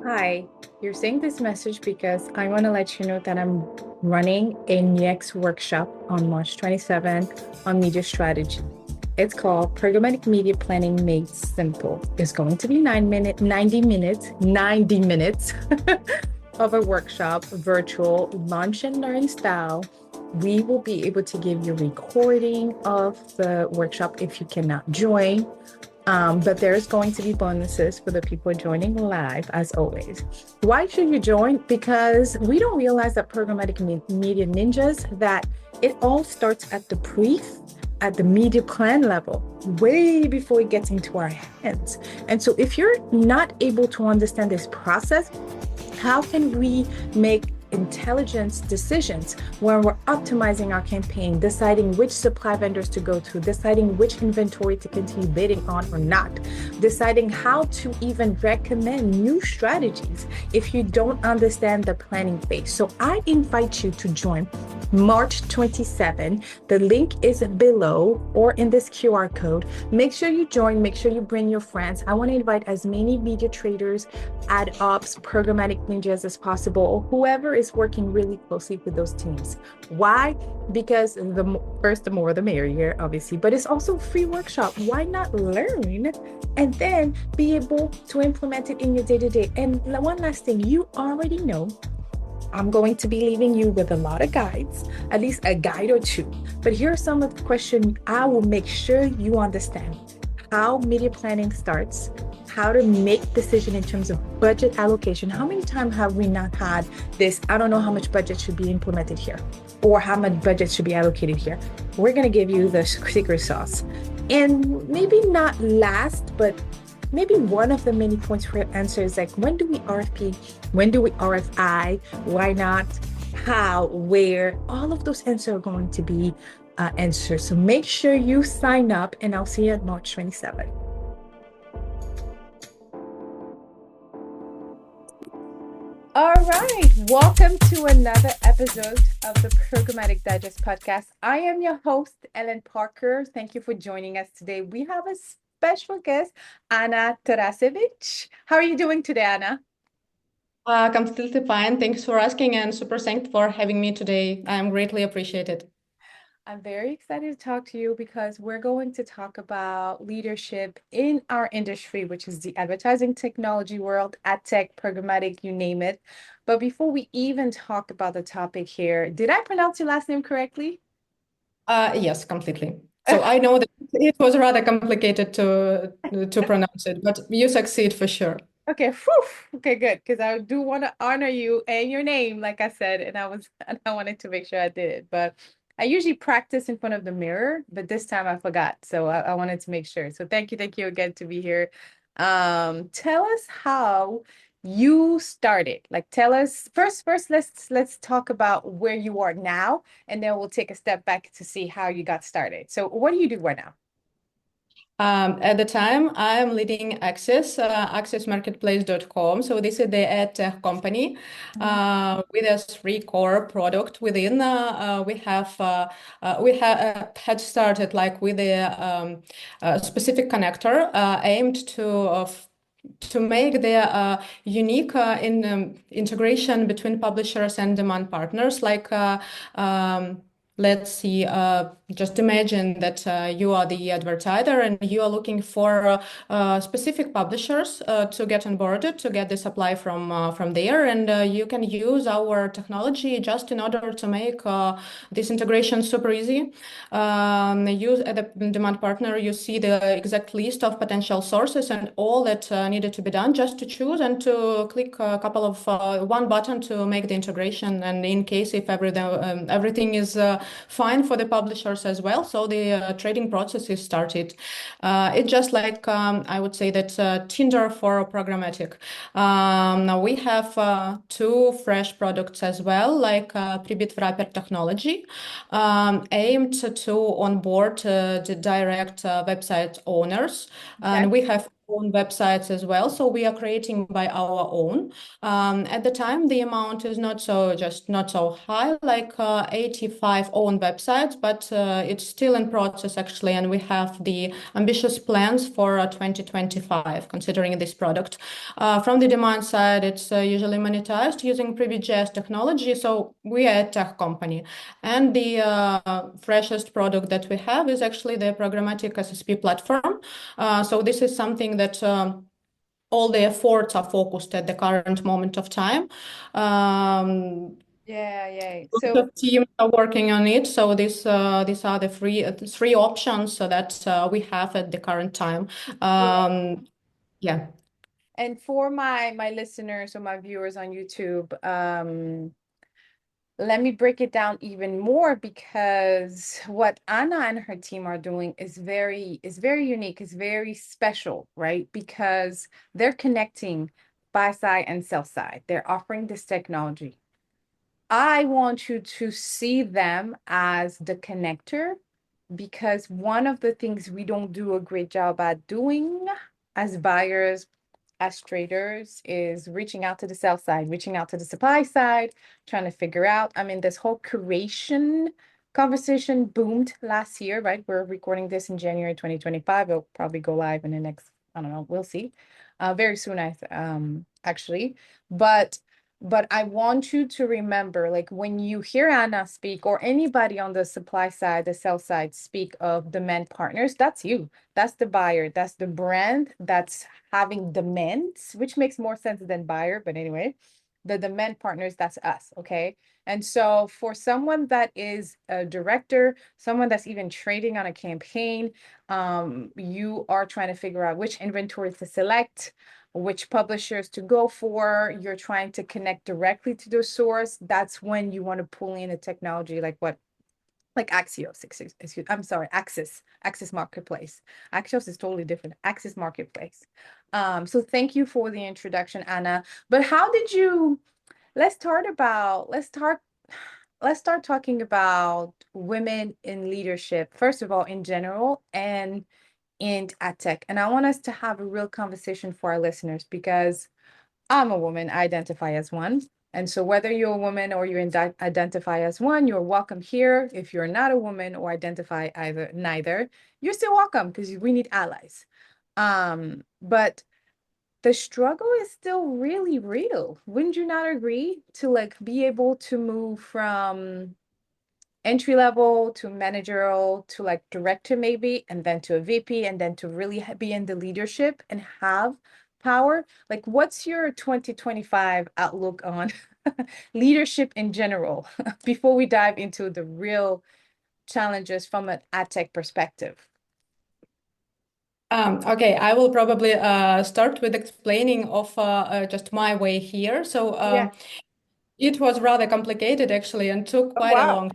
Hi, you're saying this message because I want to let you know that I'm running a next workshop on March 27th on media strategy. It's called Programmatic Media Planning Made Simple. It's going to be 90 minutes of a workshop, virtual lunch and learn style. We will be able to give you a recording of the workshop if you cannot join. But there's going to be bonuses for the people joining live, as always. Why should you join? Because we don't realize that programmatic media ninjas, that it all starts at the brief, at the media plan level, way before it gets into our hands. And so if you're not able to understand this process, how can we make intelligence decisions when we're optimizing our campaign, deciding which supply vendors to go to, deciding which inventory to continue bidding on or not, deciding how to even recommend new strategies if you don't understand the planning phase? So I invite you to join March 27. The link is below or in this QR code. Make sure you join, make sure you bring your friends. I want to invite as many media traders, ad ops, programmatic ninjas as possible, whoever is working really closely with those teams. Why? Because the more the merrier, obviously, but it's also a free workshop. Why not learn and then be able to implement it in your day-to-day? And one last thing, you already know I'm going to be leaving you with a lot of guides, at least a guide or two. But here are some of the questions I will make sure you understand: how media planning starts, how to make decision in terms of budget allocation. How many times have we not had this? I don't know how much budget should be implemented here or how much budget should be allocated here. We're going to give you the secret sauce. And maybe not last, but maybe one of the many points for your answer is like, when do we RFP? When do we RFI? Why not? How? Where? All of those answers are going to be answered. So make sure you sign up, and I'll see you at March 27th. All right, welcome to another episode of the Programmatic Digest podcast. I am your host, Ellen Parker. Thank you for joining us today. We have a special guest, Anna Tarasevich. How are you doing today, Anna? Completely fine. Thanks for asking and super thanked for having me today. I'm greatly appreciated. I'm very excited to talk to you because we're going to talk about leadership in our industry, which is the advertising technology world, ad tech, programmatic, you name it. But before we even talk about the topic here, did I pronounce your last name correctly? Yes, completely. So I know that it was rather complicated to pronounce it, but you succeed for sure. Okay, whew. Okay, good. Because I do want to honor you and your name, like I said, and and I wanted to make sure I did it. But I usually practice in front of the mirror, but this time I forgot. So I wanted to make sure. So thank you again to be here. Tell us how you started. Like tell us first let's talk about where you are now, and then we'll take a step back to see how you got started. So what do you do right now? At the time, I'm leading accessmarketplace.com. So this is the ad tech company Mhm. with a three core product within. We had started like with a specific connector aimed to make the unique integration between publishers and demand partners. Let's see, just imagine that you are the advertiser and you are looking for specific publishers to get onboarded, to get the supply from there. And you can use our technology just in order to make this integration super easy. You, at the demand partner, you see the exact list of potential sources and all that needed to be done just to choose and to click a couple of one button to make the integration. And in case if everything is fine for the publishers as well, so the trading process is started. It's just like I would say that Tinder for programmatic. Now we have two fresh products as well, like pre-bid wrapper technology, aimed to onboard the direct website owners. Okay. And we have own websites as well. So we are creating by our own. At the time, the amount is not so high, like 85 own websites, but it's still in process actually, and we have the ambitious plans for 2025, considering this product. From the demand side, it's usually monetized using Privileged technology. So we are a tech company, and the freshest product that we have is actually the Programmatic SSP platform. So this is something that all the efforts are focused at the current moment of time. Yeah. Lots So of teams are working on it. So these are the three options so that we have at the current time. yeah. Yeah. And for my listeners or my viewers on YouTube, let me break it down even more because what Anna and her team are doing is very unique, is very special, right? Because they're connecting buy side and sell side. They're offering this technology. I want you to see them as the connector because one of the things we don't do a great job at doing as buyers, as traders, is reaching out to the sell side, reaching out to the supply side, trying to figure out. I mean, this whole curation conversation boomed last year, right? We're recording this in January 2025. It'll probably go live in the next, I don't know, we'll see. Very soon, actually. But I want you to remember, like when you hear Anna speak or anybody on the supply side, the sell side speak of demand partners, that's you. That's the buyer. That's the brand that's having demands, which makes more sense than buyer. But anyway, the demand partners, that's us. Okay. And so for someone that is a director, someone that's even trading on a campaign, you are trying to figure out which inventory to select, which publishers to go for. You're trying to connect directly to the source. That's when you want to pull in a technology like Axios, I'm sorry, Axis Marketplace. Axios is totally different. Axis Marketplace. So thank you for the introduction, Anna. But how did you, let's start talking about women in leadership, first of all, in general, and at tech. And I want us to have a real conversation for our listeners because I'm a woman, I identify as one. And so whether you're a woman or you identify as one, you're welcome here. If you're not a woman or identify neither, you're still welcome because we need allies. But the struggle is still really real. Wouldn't you not agree? To like be able to move from entry level to managerial to like director maybe, and then to a VP, and then to really be in the leadership and have power. Like, what's your 2025 outlook on leadership in general before we dive into the real challenges from an ad tech perspective? Okay, I will probably start with explaining of just my way here. So Yeah. it was rather complicated actually and took Oh, quite a wow. long.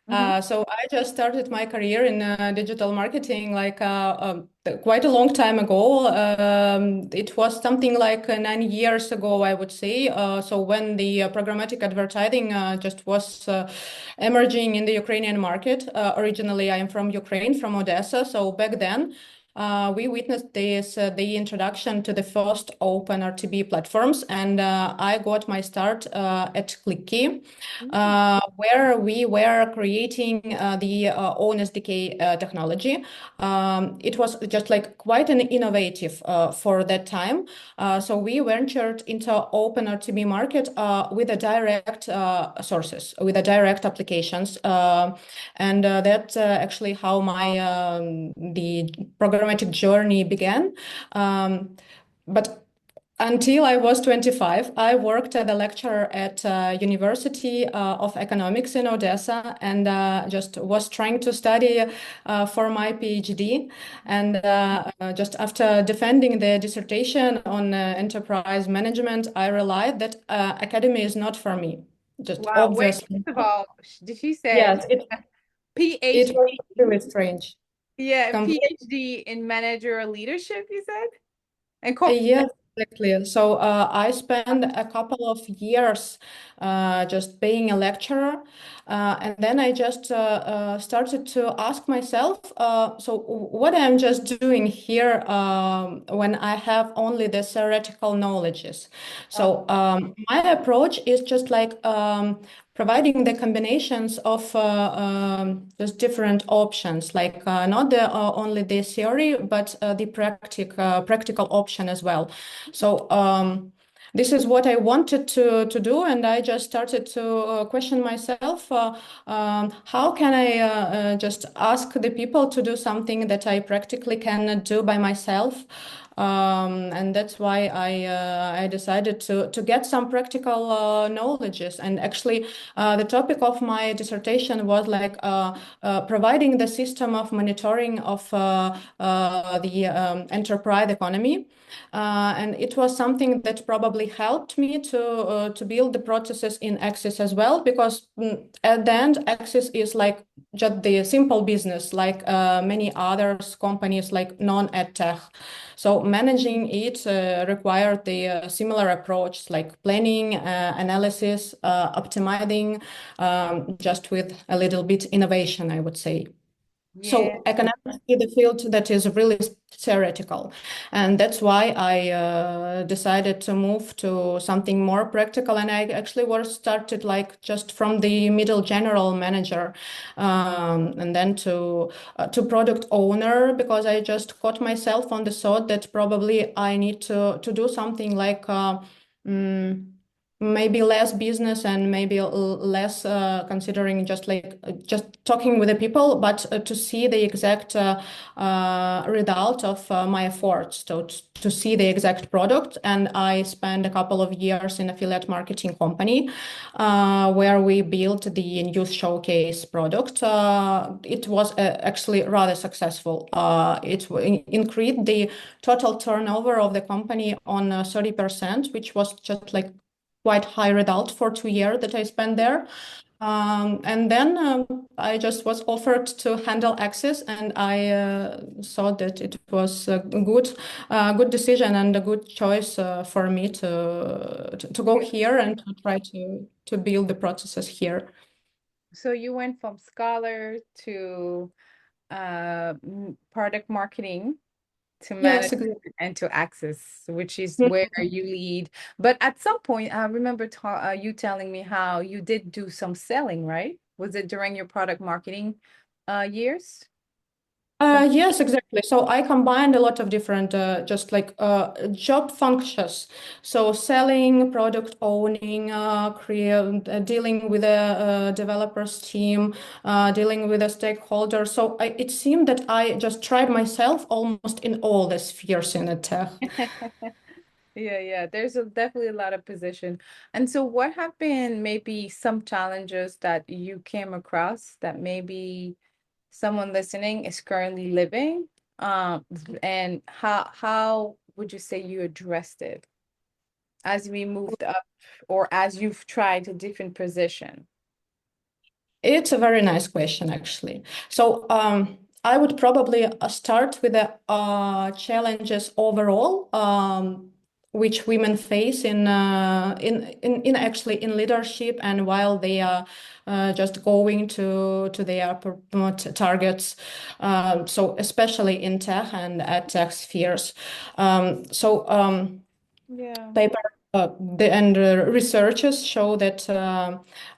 Mm-hmm. So I just started my career in digital marketing like quite a long time ago. It was something like 9 years ago, I would say. So when the programmatic advertising just was emerging in the Ukrainian market. Originally, I am from Ukraine, from Odessa. So back then, we witnessed the introduction to the first open RTB platforms, and I got my start at Clicky, where we were creating the own SDK technology. It was just like quite an innovative for that time. So we ventured into open RTB market with a direct sources, with a direct applications, and that's actually how my the programmatic journey began. But until I was 25, I worked as a lecturer at University of Economics in Odessa, and just was trying to study for my PhD. And just after defending the dissertation on enterprise management, I realized that academy is not for me. Just Wow. Wait, obviously. first of all, did she said Yes, it was PhD? really strange. Yeah, Complete. PhD in managerial leadership, you said? And Yes, Exactly. So I spent a couple of years just being a lecturer, and then I just started to ask myself, so what I'm just doing here when I have only the theoretical knowledges. So my approach is just like providing the combinations of just different options, like not only the theory, but the practical option as well. So this is what I wanted to do, and I just started to question myself: how can I just ask the people to do something that I practically cannot do by myself? And that's why I decided to get some practical knowledges. And actually, the topic of my dissertation was like providing the system of monitoring of the enterprise economy. And it was something that probably helped me to build the processes in Axis as well, because at the end, Axis is like just the simple business, like many others companies like non-ed tech. So managing it required the similar approach, like planning, analysis, optimizing, just with a little bit innovation, I would say. Yeah. So economics is the field that is really theoretical, and that's why I decided to move to something more practical. And I actually was started like just from the middle general manager, and then to product owner, because I just caught myself on the thought that probably I need to do something like. Mm, Maybe less business and maybe less considering just like just talking with the people, but to see the exact result of my efforts, to see the exact product. And I spent a couple of years in affiliate marketing company where we built the youth showcase product. It was actually rather successful. It increased the total turnover of the company on 30%, which was just like quite high result for 2 years that I spent there. And then I just was offered to handle Access, and I thought that it was a good decision and a good choice for me to go here and to try to build the processes here. So you went from scholar to product marketing to Yes, management exactly. and to access, which is where you lead. But at some point, I remember you telling me how you did do some selling, right? Was it during your product marketing years? Some Yes, exactly. So I combined a lot of different, just like job functions. So selling, product owning, dealing with a developers team, dealing with a stakeholder. So it seemed that I just tried myself almost in all the spheres in the tech. Yeah, yeah. There's definitely a lot of position. And so what have been maybe some challenges that you came across that maybe someone listening is currently living? And how would you say you addressed it as we moved up or as you've tried a different position? It's a very nice question, actually. So I would probably start with the challenges overall, which women face in actually in leadership and while they are just going to their targets. So especially in tech and at tech spheres. So. Yeah. Paper and researchers show that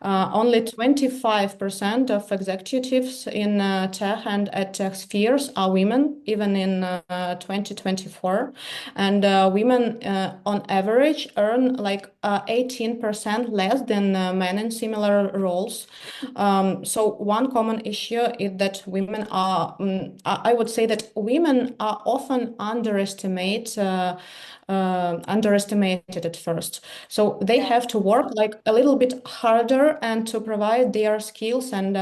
only 25% of executives in tech and tech spheres are women, even in 2024. And women, on average, earn like 18% less than men in similar roles. So one common issue is that women are, I would say that women are often underestimated at first. So they Yeah. have to work like a little bit harder and to provide their skills and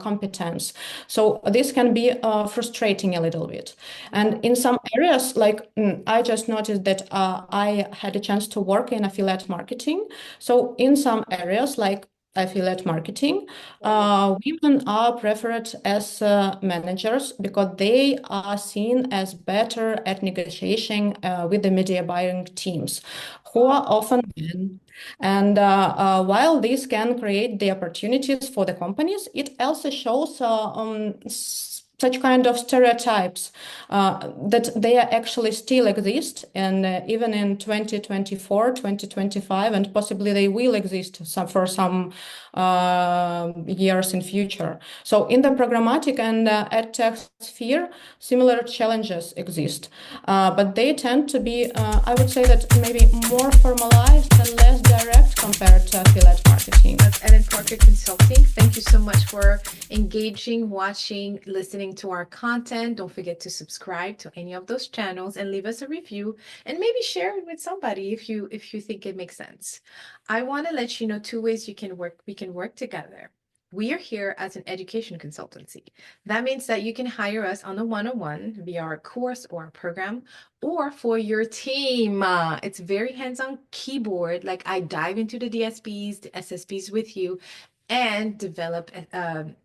competence. So this can be frustrating a little bit. Yeah. And in some areas, like I just noticed that I had a chance to work in affiliate marketing. So in some areas, like affiliate marketing, Right. women are preferred as managers because they are seen as better at negotiating with the media buying teams, who are often men. And while this can create the opportunities for the companies, it also shows such kind of stereotypes that they actually still exist, and even in 2024, 2025, and possibly they will exist for some years in future. So in the programmatic and ad tech sphere, similar challenges exist, but they tend to be, I would say that maybe more formalized and less direct compared to affiliate marketing. That's Ellen Parker Consulting. Thank you so much for engaging, watching, listening to our content. Don't forget to subscribe to any of those channels and leave us a review and maybe share it with somebody if you think it makes sense. I want to let you know two ways we can work together. We are here as an education consultancy. That means that you can hire us on a one-on-one via our course or our program, or for your team. It's very hands-on keyboard. Like I dive into the DSPs, the SSPs with you and develop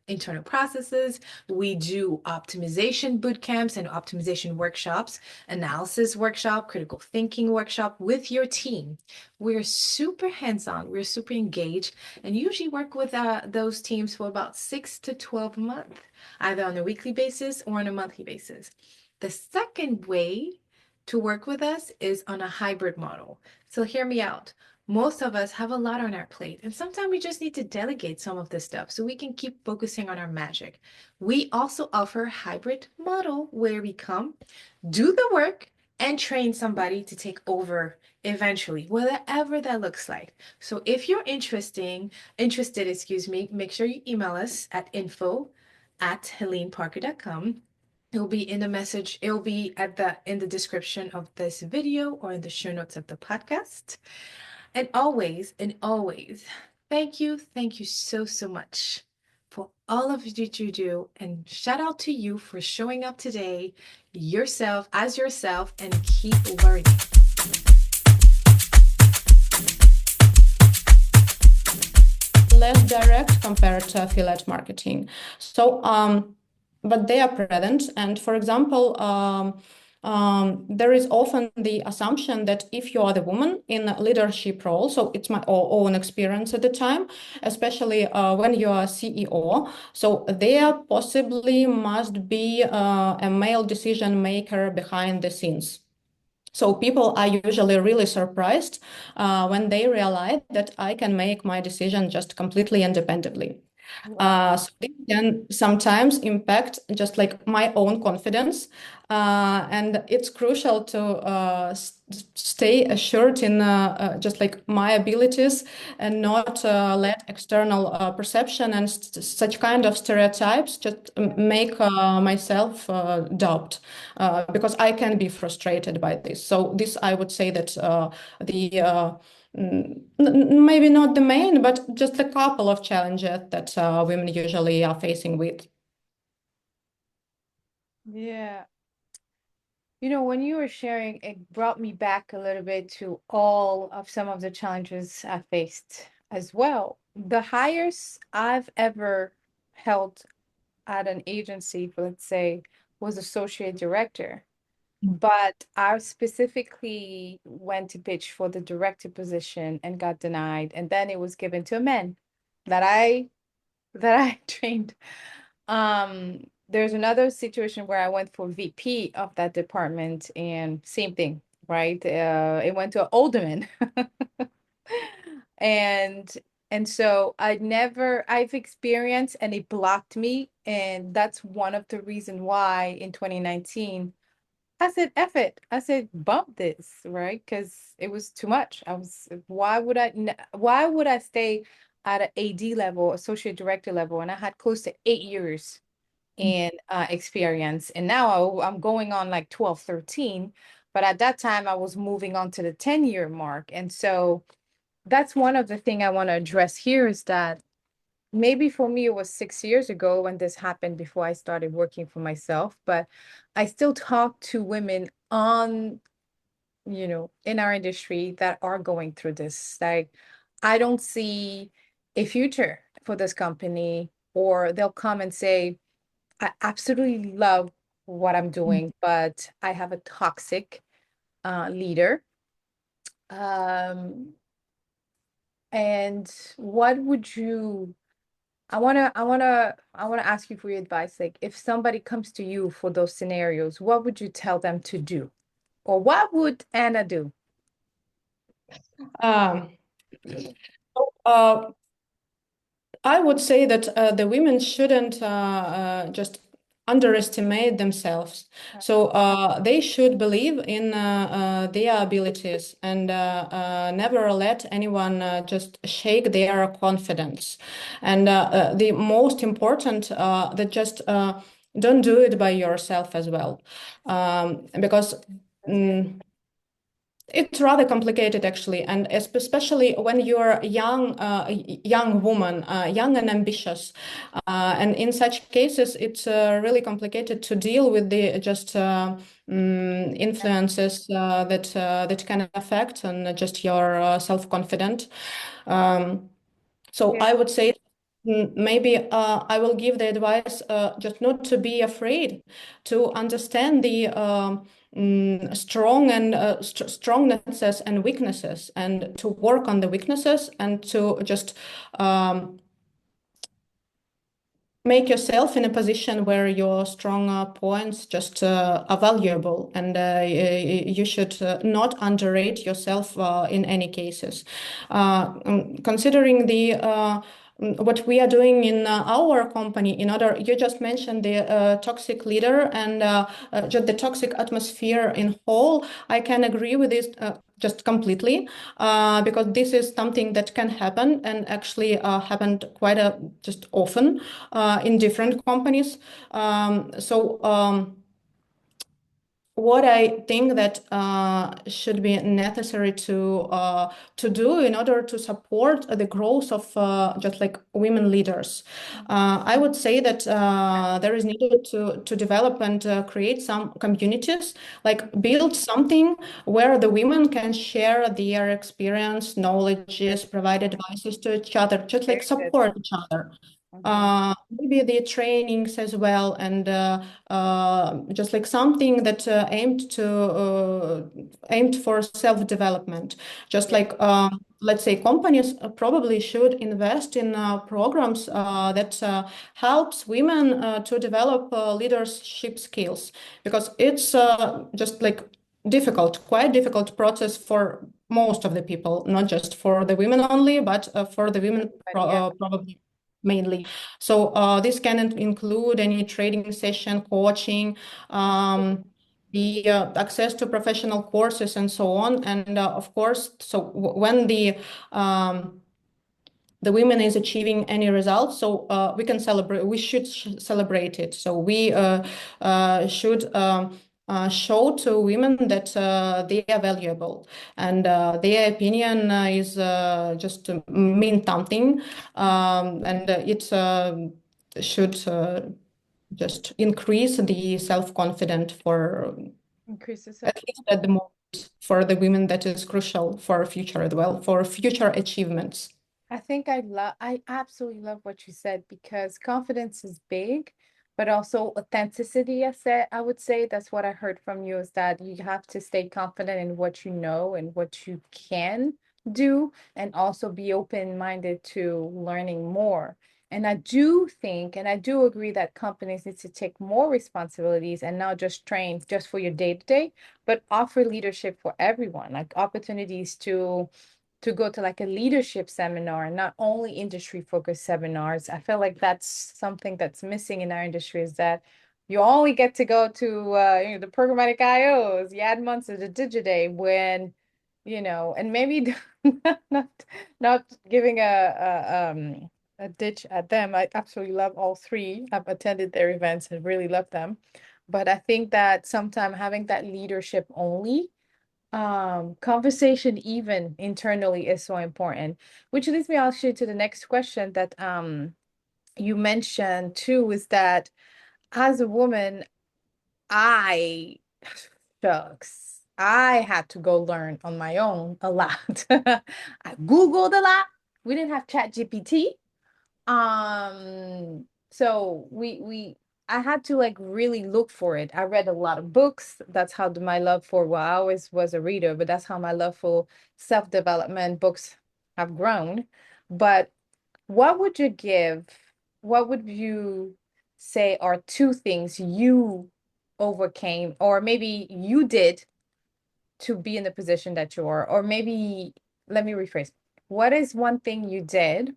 internal processes. We do optimization boot camps and optimization workshops, analysis workshop, critical thinking workshop with your team. We're super hands-on, we're super engaged, and usually work with those teams for about 6 to 12 months, either on a weekly basis or on a monthly basis. The second way to work with us is on a hybrid model. So hear me out. Most of us have a lot on our plate, and sometimes we just need to delegate some of this stuff so we can keep focusing on our magic. We also offer a hybrid model where we come, do the work, and train somebody to take over eventually, whatever that looks like. So if you're interested, make sure you email us at info@heleneparker.com. It'll be in the message. It'll be in the description of this video or in the show notes of the podcast. And always, thank you so, so much for all of that you do. And shout out to you for showing up today, yourself, and keep learning. Less direct compared to affiliate marketing. So, but they are present. And for example, there is often the assumption that if you are the woman in a leadership role, so it's my own experience at the time, especially when you are CEO, so there possibly must be a male decision maker behind the scenes. So people are usually really surprised when they realize that I can make my decision just completely independently. So this can sometimes impact just like my own confidence, and it's crucial to stay assured in just like my abilities and not let external perception and such kind of stereotypes just make myself doubt, because I can be frustrated by this. So this, I would say that the maybe not the main, but just a couple of challenges that women usually are facing with. Yeah. You know, when you were sharing, it brought me back a little bit to all of some of the challenges I faced as well. The highest I've ever held at an agency, let's say, was associate director. But I specifically went to pitch for the director position and got denied. And then it was given to a man that I trained. There's another situation where I went for VP of that department and same thing, right? It went to an older man. And so I've experienced and it blocked me. And that's one of the reasons why in 2019, I said, F it. I said, bump this, right? Because it was too much. Why would I stay at an AD level, associate director level, and I had close to 8 years in experience. And now I'm going on like 12, 13. But at that time, I was moving on to the 10-year mark. And so that's one of the things I want to address here is that maybe for me, it was 6 years ago when this happened before I started working for myself, but I still talk to women in our industry that are going through this. Like, I don't see a future for this company, or they'll come and say, I absolutely love what I'm doing, but I have a toxic leader. Um, and what would you, I wanna ask you for your advice. Like, if somebody comes to you for those scenarios, what would you tell them to do? Or what would Anna do? Um, uh, I would say that the women shouldn't just underestimate themselves. So they should believe in their abilities and never let anyone just shake their confidence. And the most important, that just don't do it by yourself as well, because. That's very It's rather complicated actually, and especially when you're a young woman, young and ambitious, and in such cases, it's really complicated to deal with the just influences that can affect on just your self-confidence. Um, so yeah. I would say maybe I will give the advice just not to be afraid to understand the strong and strongnesses and weaknesses, and to work on the weaknesses, and to just um, make yourself in a position where your strong points just are valuable, and you should not underrate yourself in any cases. Considering the what we are doing in our company, in order, you just mentioned the toxic leader and just the toxic atmosphere in whole. I can agree with this just completely, because this is something that can happen and actually happened quite just often in different companies. What I think that should be necessary to do in order to support the growth of just like women leaders, I would say that there is needed to develop and create some communities, like build something where the women can share their experience, knowledges, provide advices to each other, just like Very good. support each other. Mhm. Maybe the trainings as well, and just like something that aimed for self-development. Just Yeah. like let's say companies probably should invest in programs that helps women to develop leadership skills, because it's just like quite difficult process for most of the people, not just for the women only, but for the women But yeah. probably mainly. So this can include any trading session, coaching, the access to professional courses and so on. And of course, so when the women is achieving any results, so we can celebrate, we should celebrate it. So we should show to women that they are valuable, and their opinion is just to mean something, and it should just increase the self-confidence for, Increases at least at the moment, for the women. That is crucial for future as well, for future achievements. I absolutely love what you said, because confidence is big, but also authenticity. I would say that's what I heard from you, is that you have to stay confident in what you know and what you can do, and also be open-minded to learning more. And I do think, and I do agree that companies need to take more responsibilities and not just train just for your day-to-day, but offer leadership for everyone, like opportunities to go to like a leadership seminar and not only industry focused seminars. I feel like that's something that's missing in our industry, is that you only get to go to the programmatic IOs, the ad months of the Digiday, when and maybe not not giving a ditch at them. I absolutely love all three. I've attended their events and really love them. But I think that sometimes having that leadership only conversation even internally is so important, which leads me actually to the next question that you mentioned too, is that as a woman, I shucks, I had to go learn on my own a lot. I Googled a lot, we didn't have Chat GPT. So I had to like really look for it. I read a lot of books. That's how my love for, well, I always was a reader, but that's how my love for self-development books have grown. But what would you give, what would you say are two things you overcame, or maybe you did to be in the position that you are? Or maybe, let me rephrase. What is one thing you did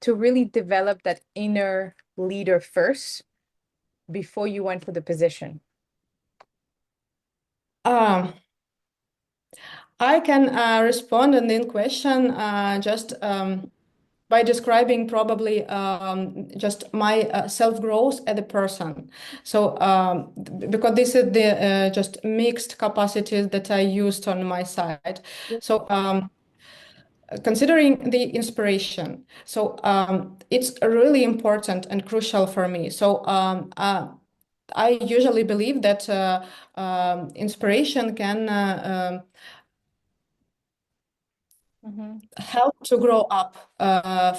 to really develop that inner leader first before you went for the position? Um, I can respond on the question just by describing probably just my self-growth as a person. So because this is the just mixed capacities that I used on my side. So considering the inspiration, so it's really important and crucial for me. So I usually believe that inspiration can Mhm. help to grow up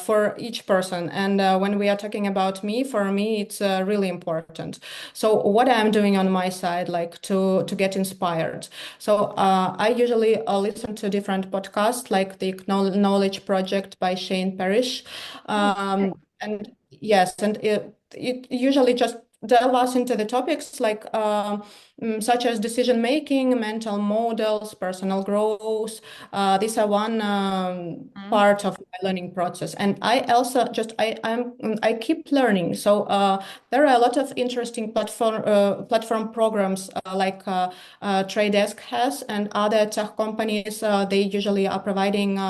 for each person. And when we are talking about me, for me, it's really important. So what I'm doing on my side, like to get inspired. So I usually listen to different podcasts, like the Knowledge Project by Shane Parrish. Oh, And yes, and it usually just delve us into the topics like such as decision making, mental models, personal growth. These are one mhm. part of my learning process, and I also just I keep learning. So there are a lot of interesting platform programs like TradeDesk has and other tech companies. They usually are providing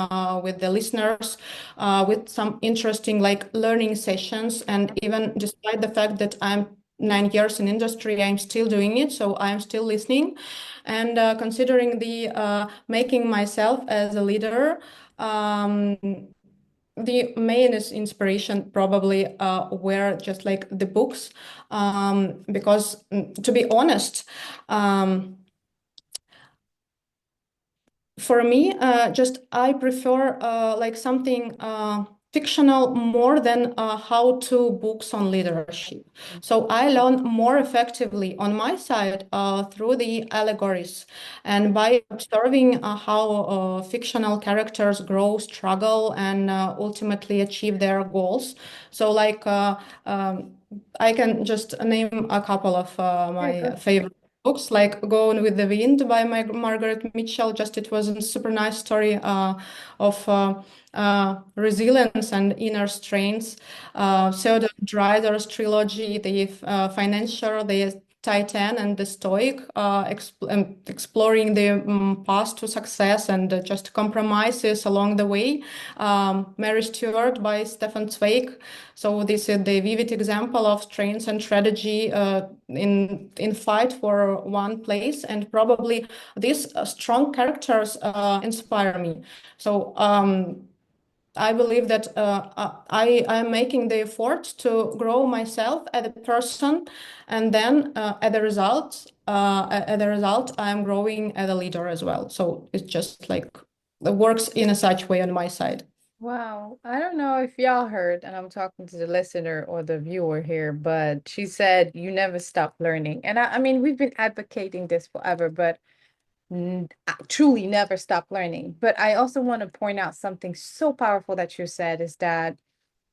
with the listeners with some interesting like learning sessions. And even despite the fact that I'm 9 years in industry, I'm still doing it. So I'm still listening and considering the making myself as a leader. Um, the main inspiration probably were just like the books, because to be honest, for me, just I prefer like something fictional more than how-to books on leadership. So I learn more effectively on my side through the allegories and by observing how fictional characters grow, struggle, and ultimately achieve their goals. So like I can just name a couple of Yeah, my go. favorite books like Gone with the Wind by Margaret Mitchell. Just it was a super nice story of resilience and inner strength. Theodore Dreiser's trilogy, the Financier, the Titan, and the Stoic, exploring the path to success and just compromises along the way. Mary Stuart by Stefan Zweig. So this is the vivid example of strength and strategy in fight for one place, and probably these strong characters inspire me. So I believe that I am making the effort to grow myself as a person, and then at the result, I am growing as a leader as well. So it's just like it works in a such way on my side. Wow. I don't know if y'all heard, and I'm talking to the listener or the viewer here, but she said you never stop learning. And I mean, we've been advocating this forever, but I truly never stop learning. But I also want to point out something so powerful that you said is that,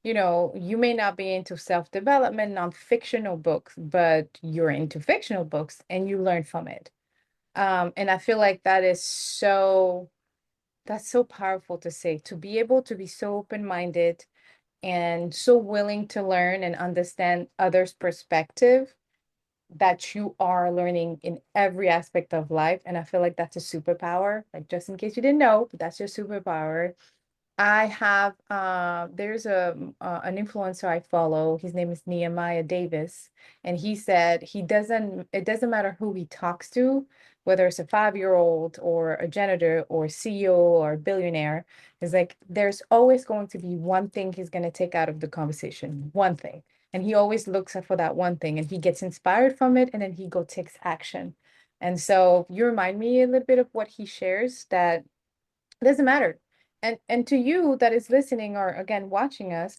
you may not be into self-development, non-fictional books, but you're into fictional books and you learn from it. And I feel like that's so powerful to say, to be able to be so open-minded and so willing to learn and understand others' perspective, that you are learning in every aspect of life. And I feel like that's a superpower. Like, just in case you didn't know, but that's your superpower. I have there's an influencer I follow. His name is Nehemiah Davis, and he said it doesn't matter who he talks to, whether it's a 5-year-old or a janitor or CEO or a billionaire. It's like there's always going to be one thing he's going to take out of the conversation, one thing. And he always looks for that one thing and he gets inspired from it and then he go takes action. And so you remind me a little bit of what he shares, that it doesn't matter. And to you that is listening or again watching us,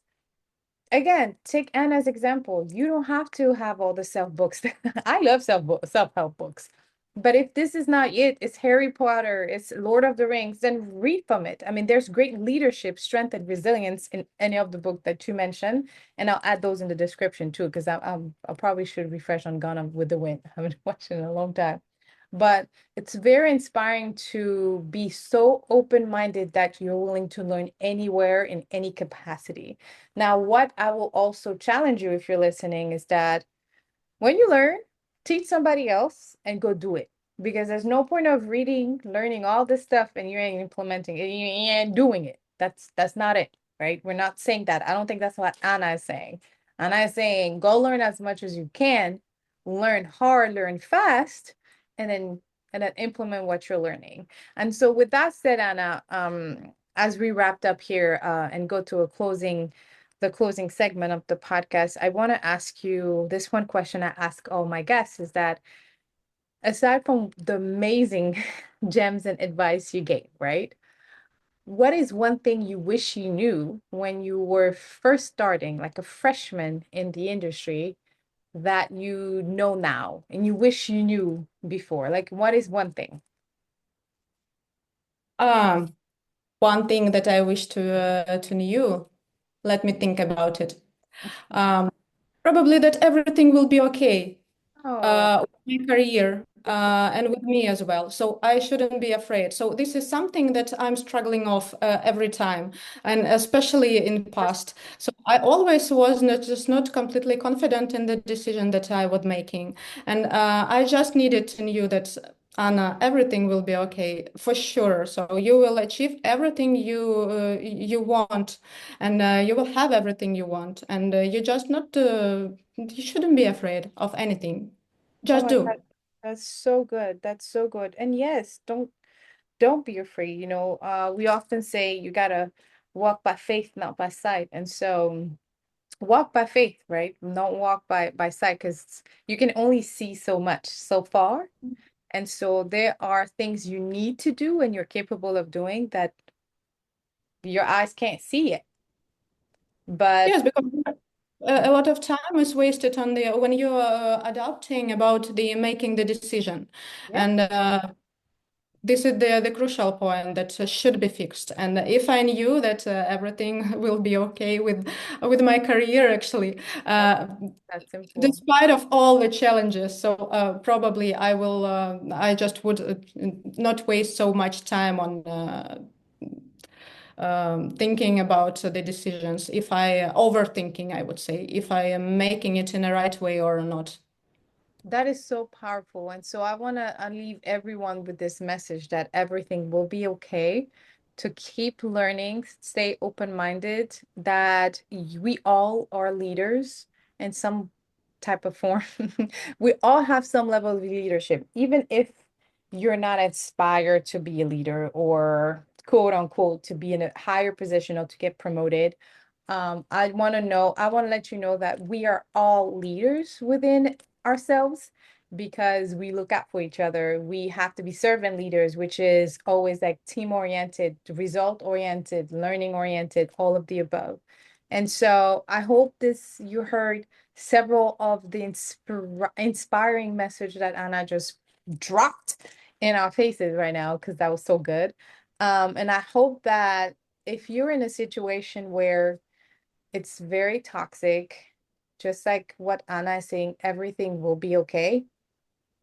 again, take Anna's example. You don't have to have all the self books. I love self-help books. But if this is not it, it's Harry Potter, it's Lord of the Rings, then read from it. I mean, there's great leadership, strength, and resilience in any of the book that you mentioned. And I'll add those in the description too, because I probably should refresh on Gone with the Wind. I haven't watched it in a long time. But it's very inspiring to be so open-minded that you're willing to learn anywhere in any capacity. Now, what I will also challenge you if you're listening is that when you learn, teach somebody else and go do it. Because there's no point of reading, learning all this stuff and you ain't implementing it, you ain't doing it. That's not it, right? We're not saying that. I don't think that's what Anna is saying. Anna is saying go learn as much as you can, learn hard, learn fast, and then implement what you're learning. And so with that said, Anna, as we wrapped up here and go to the closing segment of the podcast, I want to ask you this one question I ask all my guests is that aside from the amazing gems and advice you gave, right? What is one thing you wish you knew when you were first starting, like a freshman in the industry, that you know now and you wish you knew before? Like, what is one thing? Um, One thing that I wish to knew, let me think about it. Um, Probably that everything will be okay Oh, with my career and with me as well. So I shouldn't be afraid. So this is something that I'm struggling of every time, and especially in the past. So I always was not completely confident in the decision that I was making, and I just needed to know that. Anna, everything will be okay for sure. So you will achieve everything you want, and you will have everything you want, and you just not you shouldn't be afraid of anything. oh Just my God, do. that's so good. That's so good. And yes, don't be afraid. We often say you gotta walk by faith, not by sight. And so walk by faith, right? Don't walk by sight because you can only see so much so far. And so there are things you need to do and you're capable of doing that your eyes can't see yet. But Yes, because a lot of time is wasted on the when you're adapting about the making the decision, yeah, and this is the crucial point that should be fixed. And if I knew that everything will be okay with my career, actually, that, uh, that's important. despite of all the challenges, so probably I just would not waste so much time on thinking about the decisions, if I overthinking, I would say, if I am making it in the right way or not. That is so powerful. And so I want to leave everyone with this message that everything will be okay, to keep learning, stay open-minded, that we all are leaders in some type of form. We all have some level of leadership, even if you're not inspired to be a leader or quote unquote to be in a higher position or to get promoted. I want to let you know that we are all leaders within ourselves because we look out for each other. We have to be servant leaders, which is always like team oriented, result oriented, learning oriented, all of the above. And so I hope you heard several of the inspiring message that Anna just dropped in our faces right now because that was so good. And I hope that if you're in a situation where it's very toxic, just like what Anna is saying, everything will be okay.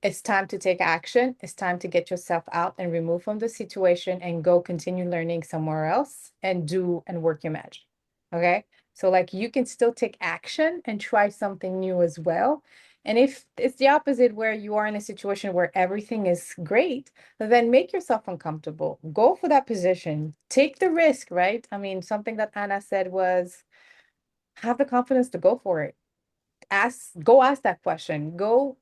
It's time to take action. It's time to get yourself out and remove from the situation and go continue learning somewhere else and do and work your magic. Okay. So, like, you can still take action and try something new as well. And if it's the opposite, where you are in a situation where everything is great, then make yourself uncomfortable. Go for that position. Take the risk, right? I mean, something that Anna said was have the confidence to go for it. Go ask that question. Go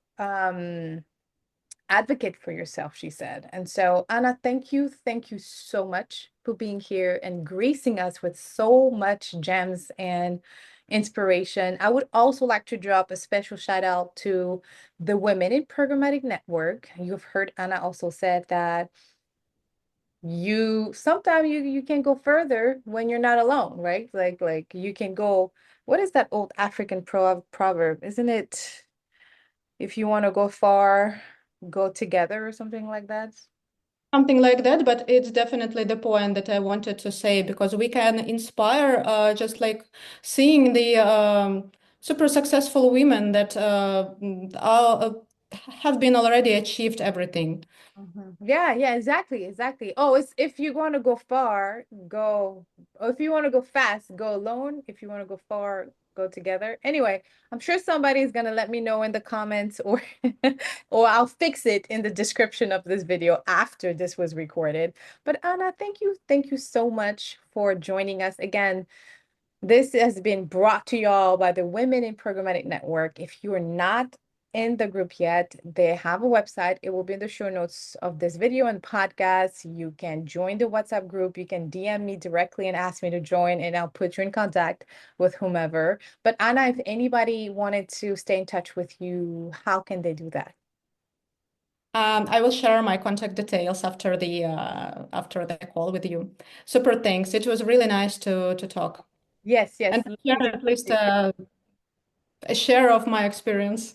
advocate for yourself, she said. And so, Anna, thank you so much for being here and gracing us with so much gems and inspiration. I would also like to drop a special shout out to the Women in Programmatic Network. You've heard Anna also said that you sometimes you can go further when you're not alone, right? Like you can go, what is that old African proverb? Isn't it if you want to go far, go together or something like that? Something like that, but it's definitely the point that I wanted to say because we can inspire just like seeing the super successful women that have been already achieved everything. Yeah, yeah, exactly, exactly. Oh, it's if you want to go far, go. Or if you want to go fast, go alone. If you want to go far, go together. Anyway, I'm sure somebody's gonna let me know in the comments, or or I'll fix it in the description of this video after this was recorded. But Anna, thank you so much for joining us again. This has been brought to y'all by the Women in Programmatic Network. If you are not in the group yet, they have a website. It will be in the show notes of this video and podcast. You can join the WhatsApp group. You can DM me directly and ask me to join, and I'll put you in contact with whomever. But Anna, if anybody wanted to stay in touch with you, how can they do that? I will share my contact details after the call with you. Super thanks. It was really nice to talk Yes, yes. and share at least a share of my experience.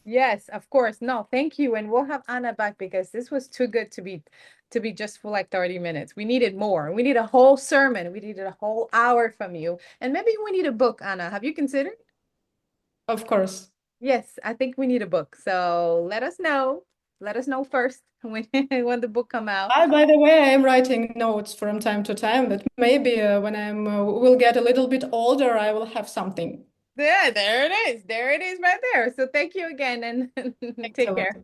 Yes, of course. No, thank you. And we'll have Anna back because this was too good to be just for like 30 minutes. We needed more. We need a whole sermon. We needed a whole hour from you. And maybe we need a book, Anna. Have you considered? Of course. Yes, I think we need a book. So let us know. Let us know first when when the book come out. By the way, I am writing notes from time to time that maybe when I'm will get a little bit older, I will have something. There it is. There it is right there. So thank you again and Thanks a take lot. care.